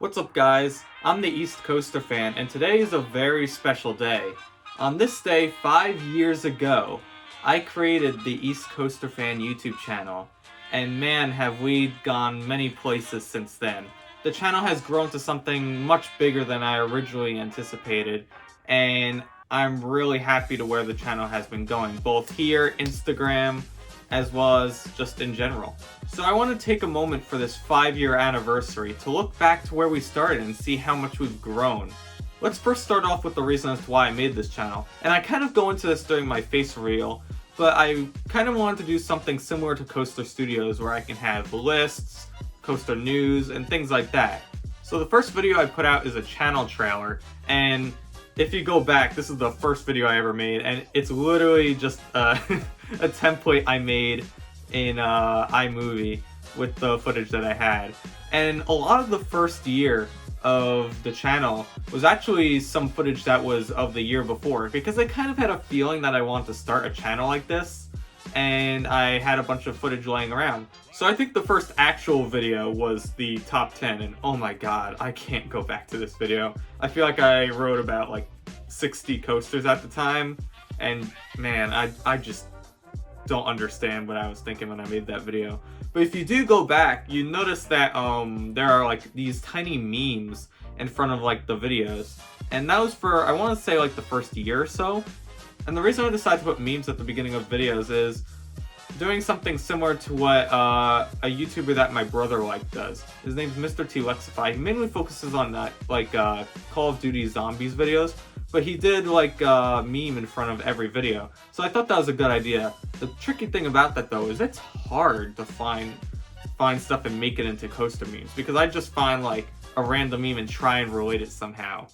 What's up, guys? I'm the East Coaster fan, and today is a very special day. On this day, 5 years ago, I created the East Coaster fan YouTube channel, and man, have we gone many places since then. The channel has grown to something much bigger than I originally anticipated, and I'm really happy to where the channel has been going, both here, Instagram, as well as just in general. So I want to take a moment for this 5-year anniversary to look back to where we started and see how much we've grown. Let's first start off with the reason as to why I made this channel. And I kind of go into this during my face reveal, but I kind of wanted to do something similar to Coaster Studios where I can have lists, coaster news, and things like that. So the first video I put out is a channel trailer, and if you go back, this is the first video I ever made, and it's literally just a template I made in iMovie with the footage that I had. And a lot of the first year of the channel was actually some footage that was of the year before, because I kind of had a feeling that I wanted to start a channel like this, and I had a bunch of footage laying around. So I think the first actual video was the top 10, and oh my god, I can't go back to this video. I feel like I wrote about like 60 coasters at the time, and man, I just don't understand what I was thinking when I made that video. But if you do go back, you notice that there are like these tiny memes in front of like the videos, and that was for, I want to say, like the first year or so. And the reason I decided to put memes at the beginning of videos is doing something similar to what a YouTuber that my brother does. His name's Mr. T Lexify. He mainly focuses on that Call of Duty Zombies videos, but he did like a meme in front of every video. So I thought that was a good idea. The tricky thing about that though is it's hard to find stuff and make it into coaster memes, because I just find like a random meme and try and relate it somehow.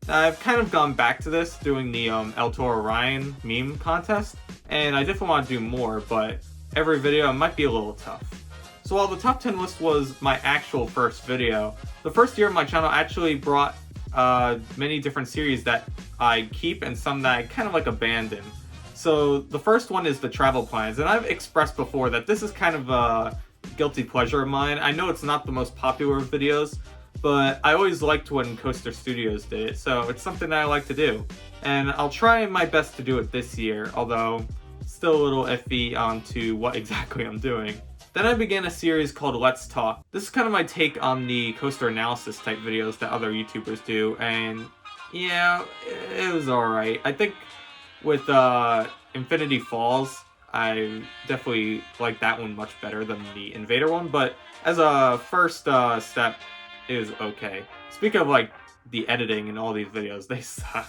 I've kind of gone back to this doing the El Toro Ryan meme contest, and I definitely want to do more, but every video might be a little tough. So while the top 10 list was my actual first video, the first year of my channel actually brought many different series that I keep and some that I kind of like abandon. So the first one is the travel plans, and I've expressed before that this is kind of a guilty pleasure of mine. I know it's not the most popular of videos, but I always liked when Coaster Studios did it, so it's something that I like to do. And I'll try my best to do it this year, although still a little iffy onto what exactly I'm doing. Then I began a series called Let's Talk. This is kind of my take on the coaster analysis type videos that other YouTubers do, and yeah, it was alright. I think with Infinity Falls, I definitely like that one much better than the Invader one, but as a first step, it was okay. Speaking of like the editing in all these videos, they suck.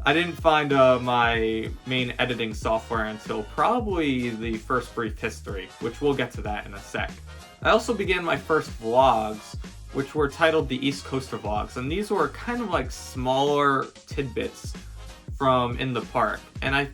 I didn't find my main editing software until probably the first brief history, which we'll get to that in a sec. I also began my first vlogs, which were titled the East Coaster Vlogs, and these were kind of like smaller tidbits from in the park, and I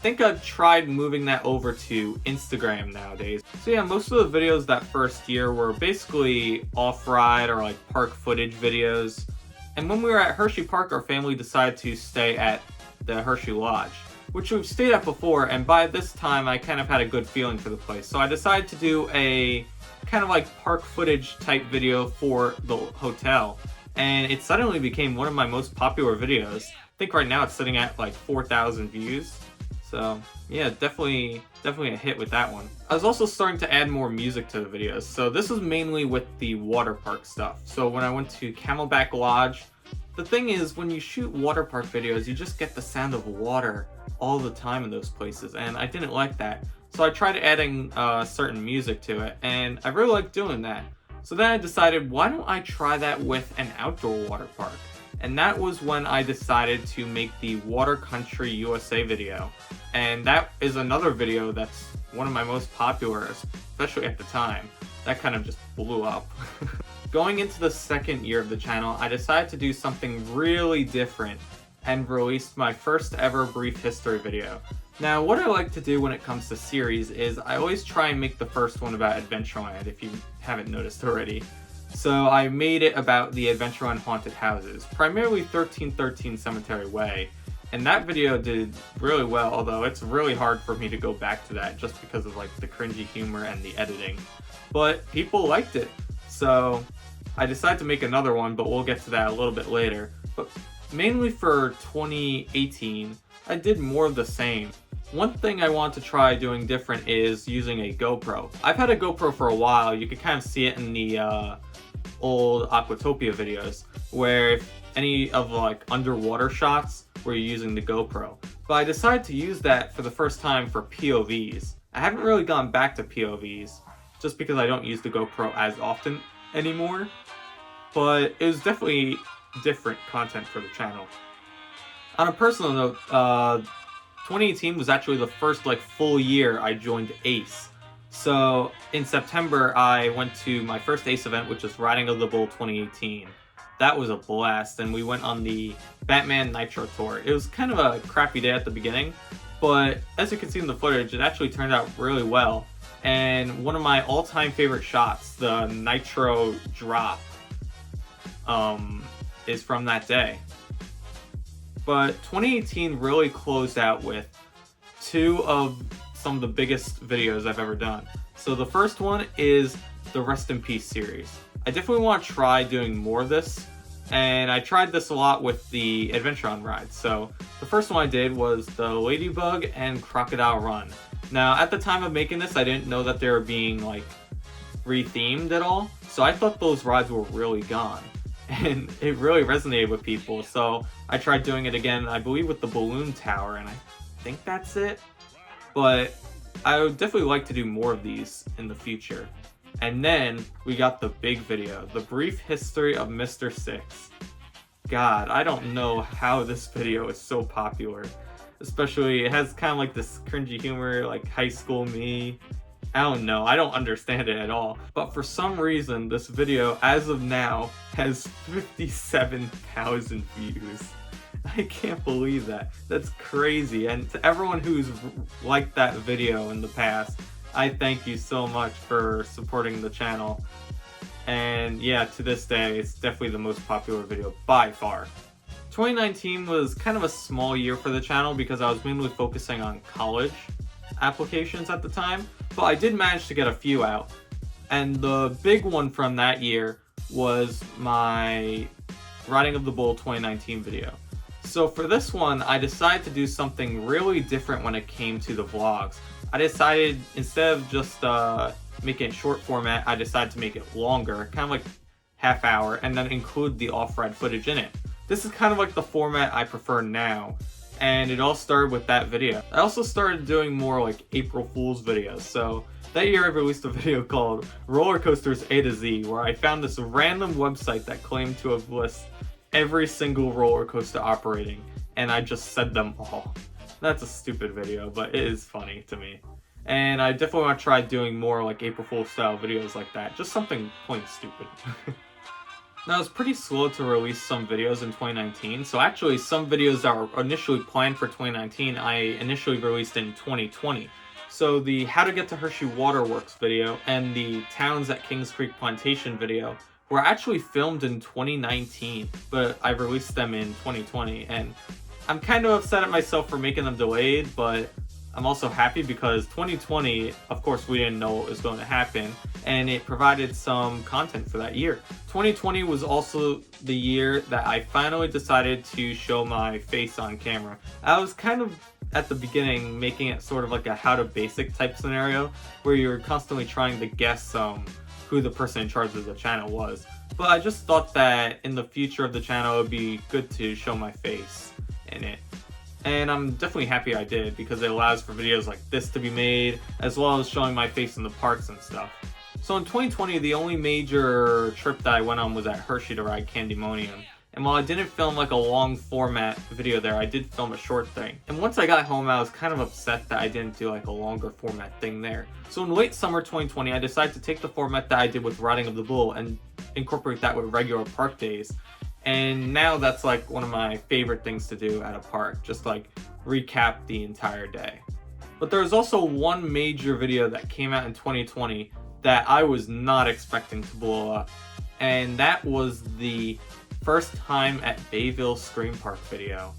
think I've tried moving that over to Instagram nowadays. So yeah, most of the videos that first year were basically off-ride or like park footage videos. And when we were at Hershey Park, our family decided to stay at the Hershey Lodge, which we've stayed at before, and by this time I kind of had a good feeling for the place. So I decided to do a kind of like park footage type video for the hotel, and it suddenly became one of my most popular videos. I think right now it's sitting at like 4,000 views. So yeah, definitely a hit with that one. I was also starting to add more music to the videos. So this was mainly with the water park stuff. So when I went to Camelback Lodge, the thing is when you shoot water park videos, you just get the sound of water all the time in those places, and I didn't like that. So I tried adding certain music to it, and I really liked doing that. So then I decided, why don't I try that with an outdoor water park? And that was when I decided to make the Water Country USA video. And that is another video that's one of my most popular, especially at the time. That kind of just blew up. Going into the second year of the channel, I decided to do something really different and released my first ever brief history video. Now, what I like to do when it comes to series is I always try and make the first one about Adventureland, if you haven't noticed already. So I made it about the Adventureland haunted houses, primarily 1313 Cemetery Way, and that video did really well, although it's really hard for me to go back to that just because of like the cringy humor and the editing. But people liked it, so I decided to make another one, but we'll get to that a little bit later. But mainly for 2018, I did more of the same. One thing I want to try doing different is using a GoPro. I've had a GoPro for a while. You can kind of see it in the old Aquatopia videos, where if any of like underwater shots where you're using the GoPro. But I decided to use that for the first time for POVs. I haven't really gone back to POVs, just because I don't use the GoPro as often anymore. But it was definitely different content for the channel. On a personal note, 2018 was actually the first like full year I joined ACE. So in September, I went to my first ACE event, which was Riding of the Bull 2018. That was a blast, and we went on the Batman Nitro Tour. It was kind of a crappy day at the beginning, but as you can see in the footage, it actually turned out really well. And one of my all-time favorite shots, the Nitro drop, is from that day. But 2018 really closed out with two of some of the biggest videos I've ever done. So the first one is the Rest in Peace series. I definitely want to try doing more of this, and I tried this a lot with the Adventure on rides. So the first one I did was the Ladybug and Crocodile Run. Now at the time of making this, I didn't know that they were being like rethemed at all, so I thought those rides were really gone. And it really resonated with people, so I tried doing it again, I believe with the Balloon Tower, and I think that's it. But I would definitely like to do more of these in the future. And then we got the big video, the brief history of Mr. Six. God, I don't know how this video is so popular. Especially, it has kind of like this cringy humor, like high school me. I don't know, I don't understand it at all. But for some reason, this video, as of now, has 57,000 views. I can't believe that. That's crazy. And to everyone who's liked that video in the past, I thank you so much for supporting the channel. And yeah, to this day, it's definitely the most popular video by far. 2019 was kind of a small year for the channel because I was mainly focusing on college applications at the time, but I did manage to get a few out. And the big one from that year was my Riding of the Bull 2019 video. So for this one, I decided to do something really different when it came to the vlogs. I decided, instead of just making it short format, I decided to make it longer, kind of like half hour, and then include the off-ride footage in it. This is kind of like the format I prefer now, and it all started with that video. I also started doing more like April Fool's videos. So that year I released a video called Roller Coasters A to Z, where I found this random website that claimed to have listed every single roller coaster operating, and I just said them all. That's a stupid video, but it is funny to me. And I definitely want to try doing more like April Fool's style videos like that, just something plain stupid. Now, I was pretty slow to release some videos in 2019, so actually some videos that were initially planned for 2019, I initially released in 2020. So the How to Get to Hershey Waterworks video and the Towns at Kings Creek Plantation video were actually filmed in 2019, but I released them in 2020, and I'm kind of upset at myself for making them delayed, but I'm also happy because 2020, of course, we didn't know what was going to happen, and it provided some content for that year. 2020 was also the year that I finally decided to show my face on camera. I was kind of, at the beginning, making it sort of like a how to basic type scenario, where you're constantly trying to guess who the person in charge of the channel was. But I just thought that in the future of the channel, it would be good to show my face in it. And I'm definitely happy I did, because it allows for videos like this to be made, as well as showing my face in the parks and stuff. So in 2020, the only major trip that I went on was at Hershey to ride Candymonium. And while I didn't film like a long format video there, I did film a short thing. And once I got home, I was kind of upset that I didn't do like a longer format thing there. So in late summer 2020, I decided to take the format that I did with Riding of the Bull and incorporate that with regular park days. And now that's like one of my favorite things to do at a park, just like recap the entire day. But there was also one major video that came out in 2020 that I was not expecting to blow up. And that was the First Time at Bayville Scream Park video.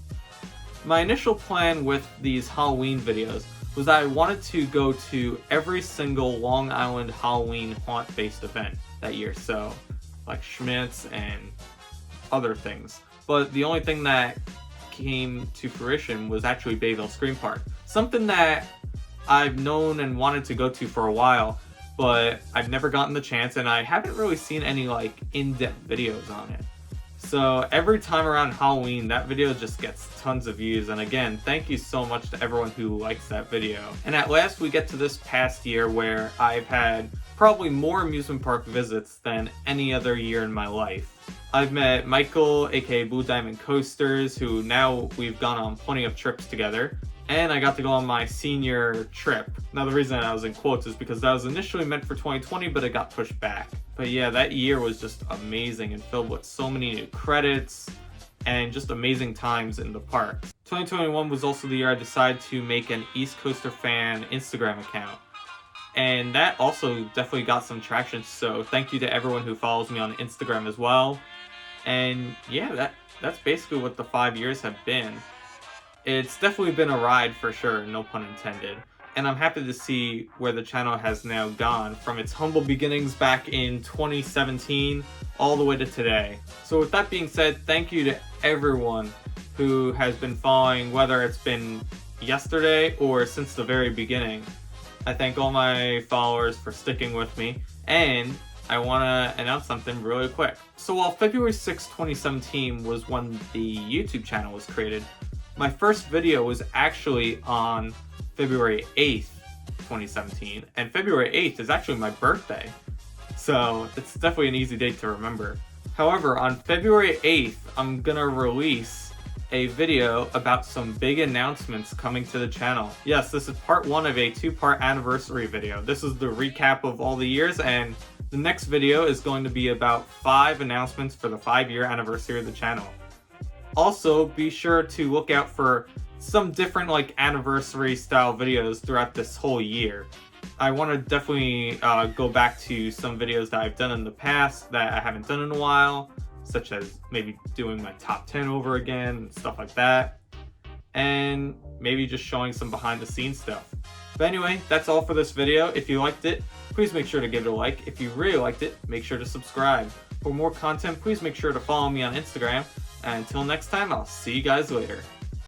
My initial plan with these Halloween videos was that I wanted to go to every single Long Island Halloween haunt-based event that year. So like Schmitz and other things. But the only thing that came to fruition was actually Bayville Screen Park. Something that I've known and wanted to go to for a while, but I've never gotten the chance, and I haven't really seen any like in-depth videos on it. So every time around Halloween, that video just gets tons of views. And again, thank you so much to everyone who likes that video. And at last we get to this past year where I've had probably more amusement park visits than any other year in my life. I've met Michael, aka Blue Diamond Coasters, who now we've gone on plenty of trips together. And I got to go on my senior trip. Now the reason I was in quotes is because that was initially meant for 2020, but it got pushed back. But yeah, that year was just amazing and filled with so many new credits and just amazing times in the park. 2021 was also the year I decided to make an East Coaster Fan Instagram account. And that also definitely got some traction, so thank you to everyone who follows me on Instagram as well. And yeah, that's basically what the 5 years have been. It's definitely been a ride for sure, no pun intended. And I'm happy to see where the channel has now gone from its humble beginnings back in 2017 all the way to today. So with that being said, thank you to everyone who has been following, whether it's been yesterday or since the very beginning. I thank all my followers for sticking with me, and I want to announce something really quick. So while February 6, 2017 was when the YouTube channel was created, my first video was actually on February 8th, 2017, and February 8th is actually my birthday, so it's definitely an easy date to remember. However, on February 8th, I'm gonna release a video about some big announcements coming to the channel. Yes, this is part 1 of a 2-part anniversary video. This is the recap of all the years, and the next video is going to be about 5 announcements for the 5-year anniversary of the channel. Also, be sure to look out for some different like anniversary style videos throughout this whole year. I want to definitely go back to some videos that I've done in the past that I haven't done in a while, such as maybe doing my top 10 over again and stuff like that, and maybe just showing some behind the scenes stuff. But anyway, that's all for this video. If you liked it, please make sure to give it a like. If you really liked it, make sure to subscribe. For more content, please make sure to follow me on Instagram. And until next time, I'll see you guys later.